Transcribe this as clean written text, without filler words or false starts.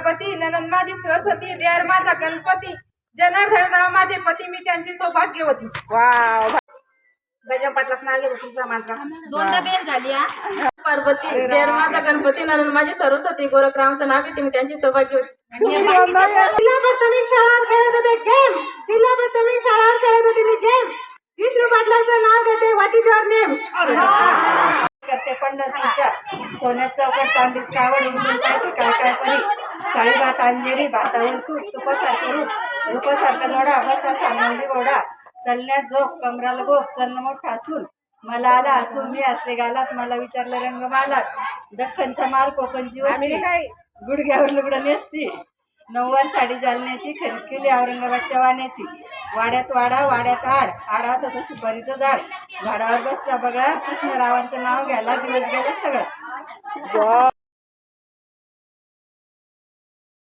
पार्वती, ननंद माझी सरस्वती, देर माझा गणपती, जनार्दन राव माझे पती, मी त्यांची सौभाग्यवती. वाव. गजम पाटलाच नाव घेऊ तुमचा माझा. दोनदा बेल झाली हा. पार्वती, देर माझा गणपती, ननंद माझी सरस्वती, गोरखरावांचं नाव घेते, मी त्यांची सौभाग्यवती. तिला प्राथमिक शाळावर खेळत होते गेम. तिला प्राथमिक शाळावर खेळत होते मी गेम. विष्णू पाटलांचं नाव घेते. What is your name? करते पंढरपूरच्या सोन्यात चौकट चांदीच कावड उडून पाहते काय काय परी, साळी भात अंजेरी भातावर तूप तुपासारखं रूप रूपासारखा जोडा बसा सांगली गोडा, चलण्यात झोप कमराला गोप चन्न मोठा असून मला आला असू मी असले गालात, मला विचारलं रंग मालात, दख्खनचा माल कोकणची वस्ती, गुडघ्यावर लुगडं नेसती, नऊवार साडी जालन्याची, खरेदी केली औरंगाबादच्या वाण्याची, वाड्यात वाडा वाड्यात आड आडा होतं सुपारीचं झाड, झाडावर बसला बघा कृष्णरावांचं नाव घ्यायला दिवस गेला सगळं.